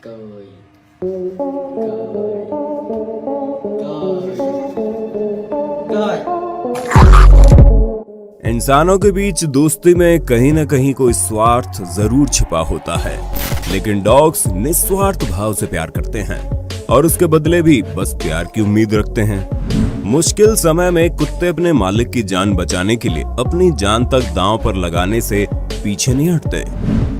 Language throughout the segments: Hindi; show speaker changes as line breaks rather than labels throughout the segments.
कोई
इंसानों के बीच दोस्ती में कहीं न कहीं कोई स्वार्थ जरूर छिपा होता है, लेकिन डॉग्स निस्वार्थ भाव से प्यार करते हैं और उसके बदले भी बस प्यार की उम्मीद रखते हैं। मुश्किल समय में कुत्ते अपने मालिक की जान बचाने के लिए अपनी जान तक दांव पर लगाने से पीछे नहीं हटते।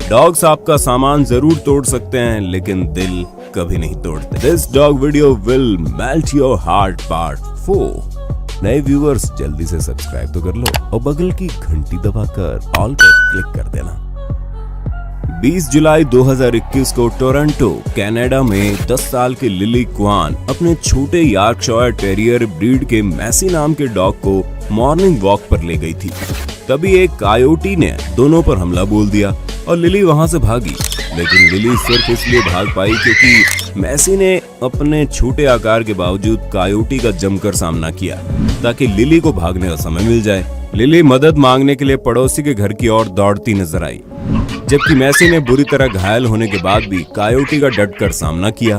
डॉग्स आपका सामान जरूर तोड़ सकते हैं, लेकिन दिल कभी नहीं तोड़ते। This dog video will melt your heart part 4। नए व्यूअर्स जल्दी से सब्सक्राइब तो कर लो और बगल की घंटी दबाकर ऑल पर क्लिक कर देना। 20 जुलाई 2021 को टोरंटो कनाडा में 10 साल की लिली क्वान अपने छोटे यॉर्कशायर टेरियर ब्रीड के मैसी नाम के डॉग को मॉर्निंग वॉक पर ले गई थी। तभी एक कायोटी ने दोनों पर हमला बोल दिया और लिली वहां से भागी। लेकिन लिली सिर्फ इसलिए भाग पाई क्योंकि मैसी ने अपने छोटे आकार के बावजूद कायोटी का जमकर सामना किया ताकि लिली को भागने का समय मिल जाए। लिली मदद मांगने के लिए पड़ोसी के घर की ओर दौड़ती नजर आई, जबकि मैसी ने बुरी तरह घायल होने के बाद भी कायोटी का डटकर सामना किया।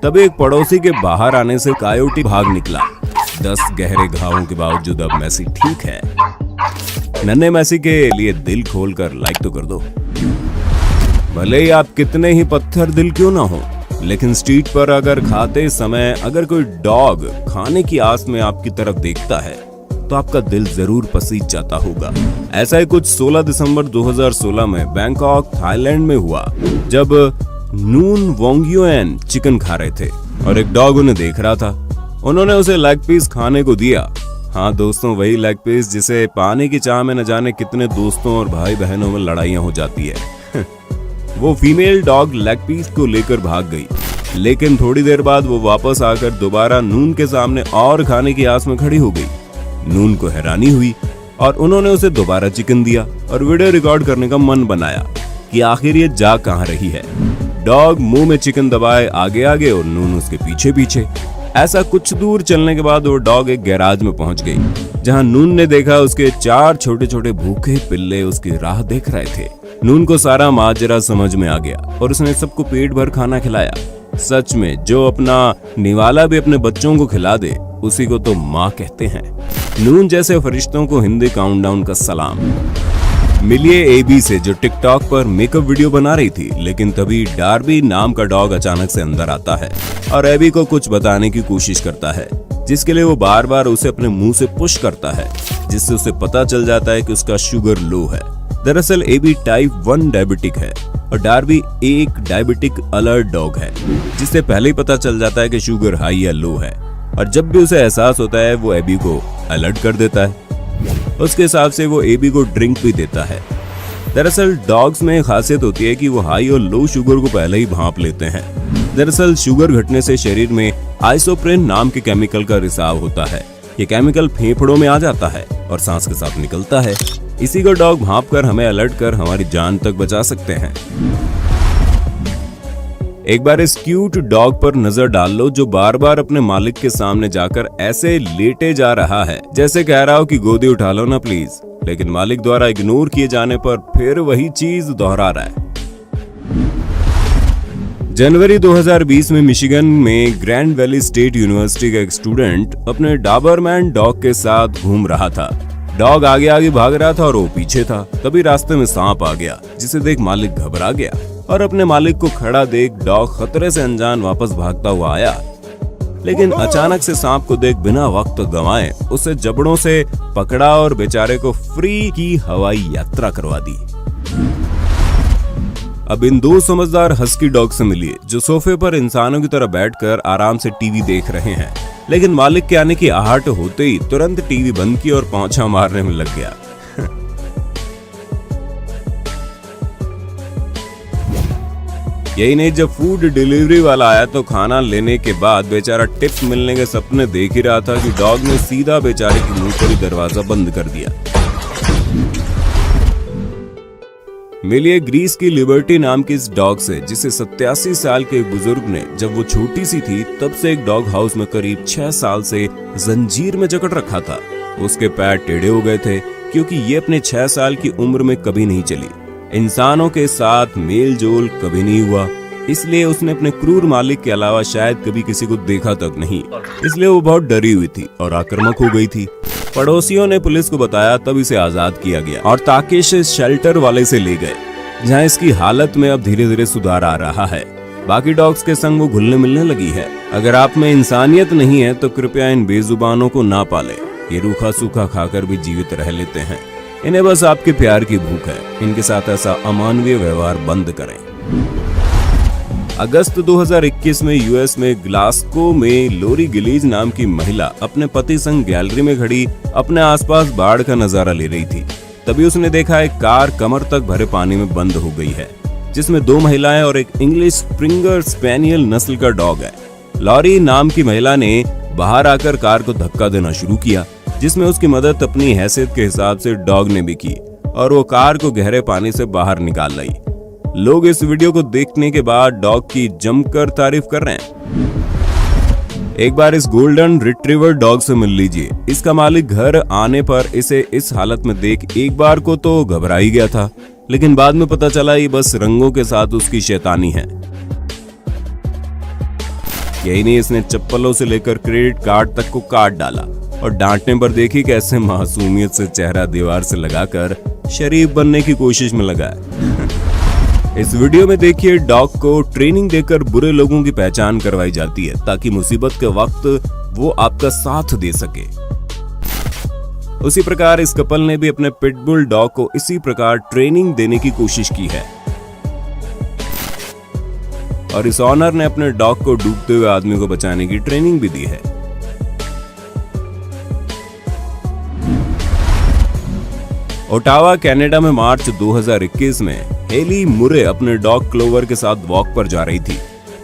तब एक पड़ोसी के बाहर आने से कायोटी भाग निकला। 10 गहरे घावों के बावजूद अब मैसी ठीक है। नन्हे मैसी के लिए दिल खोलकर लाइक तो कर दो। भले ही आप कितने ही पत्थर दिल क्यों ना हो, लेकिन स्ट्रीट पर अगर खाते समय अगर कोई डॉग खाने की आस में आपकी तरफ देखता है तो आपका दिल जरूर पसीज जाता होगा। ऐसा ही कुछ 16 दिसंबर 2016 में बैंकॉक थाईलैंड में हुआ, जब नून वोंगियोन चिकन खा रहे थे और एक डॉग उन्हें देख रहा था। उन्होंने उसे लेग पीस खाने को दिया। हाँ दोस्तों, वही लेग पीस जिसे पाने की चाह में न जाने कितने दोस्तों और भाई बहनों में लड़ाइयां हो जाती है। वो फीमेल डॉग लेग पीस को लेकर भाग गई, लेकिन थोड़ी देर बाद वो वापस आकर दोबारा नून के सामने और खाने की आस में खड़ी हो गई। नून को हैरानी हुई और उन्होंने उसे दोबारा चिकन दिया और वीडियो रिकॉर्ड करने का मन बनाया कि आखिर ये जा कहां रही है। डॉग मुंह में चिकन दबाए आगे आगे और नून उसके पीछे पीछे। ऐसा कुछ दूर चलने के बाद वो डॉग एक गैराज में पहुंच गई, जहां नून ने देखा उसके 4 छोटे छोटे भूखे पिल्ले उसकी राह देख रहे थे। नून को सारा माजरा समझ में आ गया और उसने सबको पेट भर खाना खिलाया। सच में जो अपना निवाला भी अपने बच्चों को खिला दे, उसी को तो माँ कहते हैं। नून जैसे फरिश्तों को हिंदी काउंटडाउन का सलाम। मिलिए एबी से, जो टिकटॉक पर मेकअप वीडियो बना रही थी, लेकिन तभी डार्बी नाम का डॉग अचानक से अंदर आता है और एबी को कुछ बताने की कोशिश करता है, जिसके लिए वो बार बार उसे अपने मुंह से पुश करता है, जिससे उसे पता चल जाता है कि उसका शुगर लो है। दरअसल एबी टाइप 1 डायबिटिक है और डार्बी एक डायबिटिक अलर्ट डॉग है, जिससे पहले ही पता चल जाता है कि शुगर हाई या लो है। और जब भी उसे एहसास होता है वो एबी को अलर्ट कर देता है। उसके हिसाब से वो एबी को ड्रिंक भी देता है। दरअसल डॉग्स में खासियत होती है कि वो हाई और लो शुगर को पहले ही भांप लेते हैं। दरअसल शुगर घटने से शरीर में आइसोप्रेन नाम के केमिकल का रिसाव होता है। ये केमिकल फेफड़ों में आ जाता है और सांस के साथ निकलता है। इसी को डॉग भांप कर हमें अलर्ट कर हमारी जान तक बचा सकते हैं। एक बार इस क्यूट डॉग पर नजर डाल लो, जो बार बार अपने मालिक के सामने जाकर ऐसे लेटे जा रहा है जैसे कह रहा हो कि गोदी उठा लो ना प्लीज, लेकिन मालिक द्वारा इग्नोर किए जाने पर फिर वही चीज दोहरा रहा है। जनवरी 2020 में मिशिगन में ग्रैंड वैली स्टेट यूनिवर्सिटी का एक स्टूडेंट अपने डाबरमैन डॉग के साथ घूम रहा था। डॉग आगे आगे भाग रहा था और वो पीछे था। तभी रास्ते में सांप आ गया, जिसे देख मालिक घबरा गया और अपने मालिक को खड़ा देख डॉग खतरे से अनजान वापस भागता हुआ आया। लेकिन अचानक से सांप को देख बिना वक्त गंवाए उसे जबड़ों से पकड़ा और बेचारे को फ्री की हवाई यात्रा करवा दी। अब इन 2 समझदार हस्की डॉग से मिलिए, जो सोफे पर इंसानों की तरह बैठकर आराम से टीवी देख रहे हैं, लेकिन मालिक के आने की आहट होते ही तुरंत टीवी बंद की और पौंछा मारने में लग गया। यही नहीं, जब फूड डिलीवरी वाला आया तो खाना लेने के बाद बेचारा टिप्स मिलने के सपने देख ही रहा था कि डॉग ने सीधा बेचारे के मुंह पर ही दरवाजा बंद कर दिया। मिलिए ग्रीस की लिबर्टी नाम की इस डॉग से, जिसे 87 साल के बुजुर्ग ने जब वो छोटी सी थी तब से एक डॉग हाउस में करीब 6 साल से जंजीर में जकड़ रखा था। उसके पैर टेढ़े हो गए थे क्योंकि ये अपने 6 साल की उम्र में कभी नहीं चली। इंसानों के साथ मेल जोल कभी नहीं हुआ, इसलिए उसने अपने क्रूर मालिक के अलावा शायद कभी किसी को देखा तक नहीं। इसलिए वो बहुत डरी हुई थी और आक्रामक हो गई थी। पड़ोसियों ने पुलिस को बताया, तब इसे आजाद किया गया और ताकिश शेल्टर वाले से ले गए, जहां इसकी हालत में अब धीरे धीरे सुधार आ रहा है। बाकी डॉग्स के संग वो घुलने मिलने लगी है। अगर आप में इंसानियत नहीं है तो कृपया इन बेजुबानों को ना पाले। ये रूखा सूखा खाकर भी जीवित रह लेते हैं। इन्हें बस आपके प्यार की भूख है। इनके साथ ऐसा अमानवीय व्यवहार बंद करें। अगस्त 2021 में यूएस में ग्लासगो में लोरी गिलीज नाम की महिला अपने पति संग गैलरी में खड़ी अपने आसपास बाढ़ का नजारा ले रही थी। तभी उसने देखा एक कार कमर तक भरे पानी में बंद हो गई है, जिसमें 2 महिलाएं और एक इंग्लिश स्प्रिंगर स्पेनियल नस्ल का डॉग है। लॉरी नाम की महिला ने बाहर आकर कार को धक्का देना शुरू किया, जिसमें उसकी मदद अपनी हैसियत के हिसाब से डॉग ने भी की और वो कार को गहरे पानी से बाहर निकाल लाई। लोग इस वीडियो को देखने के बाद डॉग की जमकर तारीफ कर रहे हैं। एक बार इस गोल्डन रिट्रीवर डॉग से मिल लीजिए। इसका मालिक घर आने पर इसे इस हालत में देख एक बार को तो घबरा ही गया था, लेकिन बाद में पता चला ये बस रंगों के साथ उसकी शैतानी है। यही नहीं, इसने चप्पलों से लेकर क्रेडिट कार्ड तक को काट डाला और डांटने पर देखी कैसे मासूमियत से चेहरा दीवार से लगाकर शरीफ बनने की कोशिश में लगा है। इस वीडियो में देखिए डॉग को ट्रेनिंग देकर बुरे लोगों की पहचान करवाई जाती है, ताकि मुसीबत के वक्त वो आपका साथ दे सके। उसी प्रकार इस कपल ने भी अपने पिटबुल डॉग को इसी प्रकार ट्रेनिंग देने की कोशिश की है और इस ऑनर ने अपने डॉग को डूबते हुए आदमी को बचाने की ट्रेनिंग भी दी है। ओटावा कनाडा में मार्च 2021 में हेली मुरे अपने डॉग क्लोवर के साथ वॉक पर जा रही थी।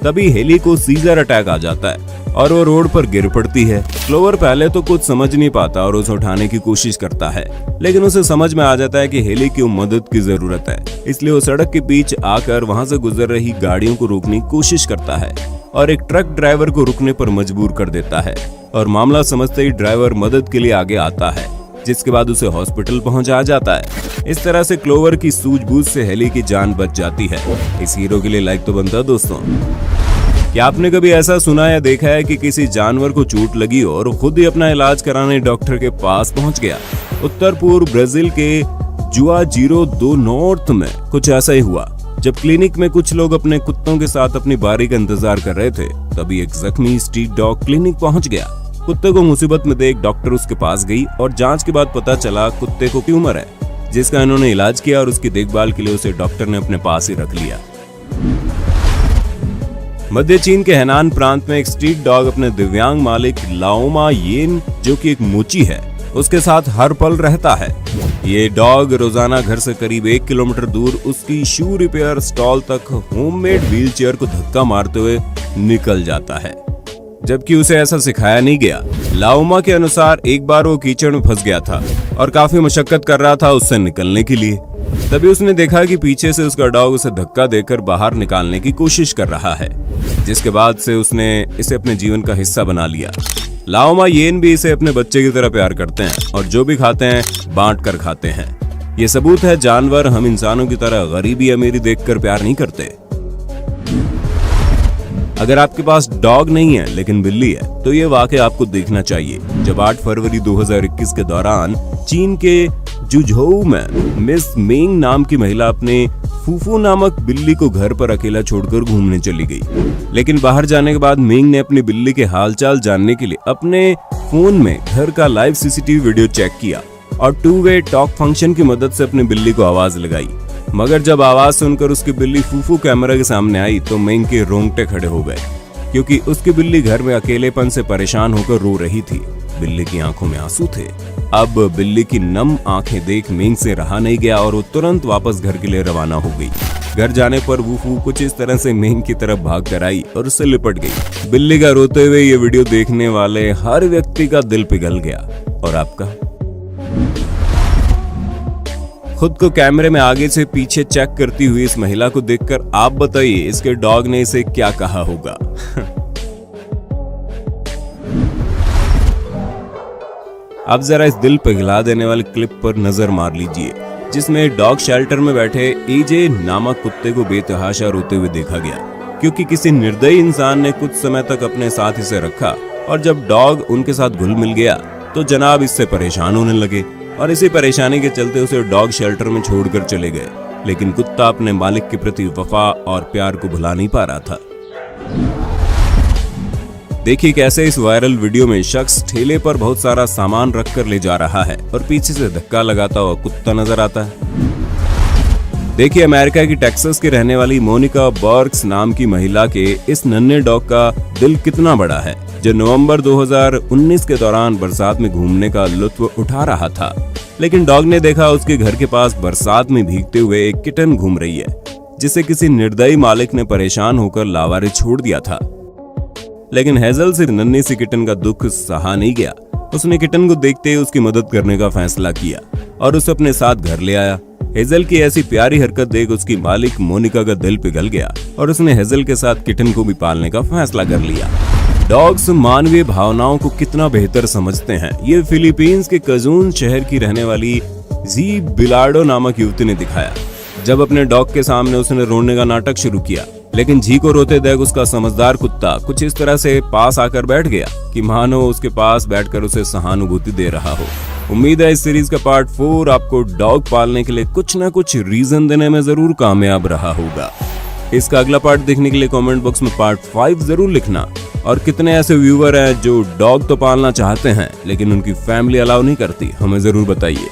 तभी हेली को सीजर अटैक आ जाता है और वो रोड पर गिर पड़ती है। क्लोवर पहले तो कुछ समझ नहीं पाता और उसे उठाने की कोशिश करता है, लेकिन उसे समझ में आ जाता है कि हेली की मदद की जरूरत है। इसलिए वो सड़क के बीच आकर वहां से गुजर रही गाड़ियों को रोकने की कोशिश करता है और एक ट्रक ड्राइवर को रुकने पर मजबूर कर देता है और मामला समझते ही ड्राइवर मदद के लिए आगे आता है, जिसके बाद उसे हॉस्पिटल पहुंचाया जाता है। इस तरह से क्लोवर की सूझबूझ से हेली की जान बच जाती है। इस हीरो के लिए लाइक तो बनता है दोस्तों। क्या आपने कभी ऐसा सुना या देखा है कि किसी जानवर को चोट लगी और खुद ही अपना इलाज कराने डॉक्टर के पास पहुंच गया? उत्तर पूर्व ब्राजील के जुआजीरो दो नॉर्थ में कुछ ऐसा ही हुआ। जब क्लिनिक में कुछ लोग अपने कुत्तों के साथ अपनी बारी का इंतजार कर रहे थे, तभी एक जख्मी स्ट्रीट डॉग क्लिनिक पहुंच गया। कुत्ते को मुसीबत में देख डॉक्टर उसके पास गई और जांच के बाद पता चला कुत्ते को ट्यूमर है, जिसका इन्होंने इलाज किया और उसकी देखभाल के लिए उसे डॉक्टर ने अपने पास ही रख लिया। मध्य चीन के हेनान प्रांत में एक स्ट्रीट डॉग अपने दिव्यांग मालिक लाओमा येन, जो कि एक मोची है, उसके साथ हर पल रहता है। ये डॉग रोजाना घर से करीब 1 किलोमीटर दूर उसकी शू रिपेयर स्टॉल तक होममेड व्हीलचेयर को धक्का मारते हुए निकल जाता है, जबकि उसे ऐसा सिखाया नहीं गया। लाओमा के अनुसार एक बार वो कीचड़ में फंस गया था और काफी मशक्कत कर रहा था उससे निकलने के लिए। तभी उसने देखा कि पीछे से उसका डॉग उसे धक्का देकर बाहर निकालने की कोशिश कर रहा है, जिसके बाद से उसने इसे अपने जीवन का हिस्सा बना लिया। लाओमा येन भी इसे अपने बच्चे की तरह प्यार करते हैं और जो भी खाते हैं बांट कर खाते हैं। ये सबूत है जानवर हम इंसानों की तरह गरीबी अमीरी देखकर प्यार नहीं करते। अगर आपके पास डॉग नहीं है लेकिन बिल्ली है, तो ये वाकया आपको देखना चाहिए। जब 8 फरवरी 2021 के दौरान चीन के जुझोउ में मिस मेंग नाम की महिला अपने फूफू नामक बिल्ली को घर पर अकेला छोड़कर घूमने चली गई। लेकिन बाहर जाने के बाद मेंग ने अपनी बिल्ली के हालचाल जानने के लिए अपने फोन में घर का लाइव सीसीटीवी वीडियो चेक किया और 2-वे टॉक फंक्शन की मदद से अपनी बिल्ली को आवाज लगाई। मगर जब आवाज सुनकर उसकी बिल्ली फूफू कैमरा के सामने आई तो मेंग के रोंगटे खड़े हो गए, क्योंकि उसकी बिल्ली घर में अकेलेपन से परेशान होकर रो रही थी। बिल्ली की आंखों में आंसू थे। अब बिल्ली की नम आंखें देख मेंग से रहा नहीं गया और वो तुरंत वापस घर के लिए रवाना हो गई। घर जाने पर वूफू कुछ इस तरह से मेंग की तरफ भाग कर आई और उससे लिपट गई। बिल्ली का रोते हुए ये वीडियो देखने वाले हर व्यक्ति का दिल पिघल गया। और आपका? खुद को कैमरे में आगे से पीछे चेक करती हुई इस महिला को देखकर आप बताइए इसके डॉग ने इसे क्या कहा होगा। अब जरा इस दिल पिघला देने वाले क्लिप पर नजर मार लीजिए। जिसमें डॉग शेल्टर में बैठे एजे नामक कुत्ते को बेतहाशा रोते हुए देखा गया, क्योंकि किसी निर्दयी इंसान ने कुछ समय तक अपने साथ इसे रखा और जब डॉग उनके साथ घुल मिल गया तो जनाब इससे परेशान होने लगे और इसी परेशानी के चलते उसे डॉग शेल्टर में छोड़कर चले गए। लेकिन कुत्ता अपने मालिक के प्रति वफा और प्यार को भुला नहीं पा रहा था। देखिए कैसे इस वायरल वीडियो में शख्स ठेले पर बहुत सारा सामान रख कर ले जा रहा है और पीछे से धक्का लगाता हुआ कुत्ता नजर आता है। देखिए अमेरिका की टेक्सास की रहने वाली मोनिका बर्क्स नाम की महिला के इस नन्हे डॉग का दिल कितना बड़ा है, जो नवंबर 2019 के दौरान बरसात में घूमने का लुत्फ उठा रहा था। लेकिन डॉग ने देखा उसके घर के पास बरसात में भीगते हुए एक किटन घूम रही है, जिसे किसी निर्दयी मालिक ने परेशान होकर लावारिस छोड़ दिया था। लेकिन हेजल से नन्ही सी किटन का दुख सहा नहीं गया। उसने किटन को देखते ही उसकी मदद करने का फैसला किया और उसे अपने साथ घर ले आया। हेजल की ऐसी प्यारी हरकत देख उसकी मालिक मोनिका का दिल पिघल गया और उसने हेजल के साथ किटन को भी पालने का फैसला कर लिया। डॉग्स मानवीय भावनाओं को कितना बेहतर समझते हैं, ये फिलीपींस के कजून शहर की रहने वाली जी बिलार्डो नामक युवती ने दिखाया, जब अपने डॉग के सामने उसने रोने का नाटक शुरू किया। लेकिन जी को रोते देख उसका समझदार कुत्ता कुछ इस तरह से पास आकर बैठ गया कि मानो उसके पास बैठकर उसे सहानुभूति दे रहा हो। उम्मीद है इस सीरीज का पार्ट 4 आपको डॉग पालने के लिए कुछ ना कुछ रीजन देने में जरूर कामयाब रहा होगा। इसका अगला पार्ट देखने के लिए कमेंट बॉक्स में पार्ट 5 जरूर लिखना। और कितने ऐसे व्यूअर हैं जो डॉग तो पालना चाहते हैं लेकिन उनकी फैमिली अलाउ नहीं करती, हमें जरूर बताइए।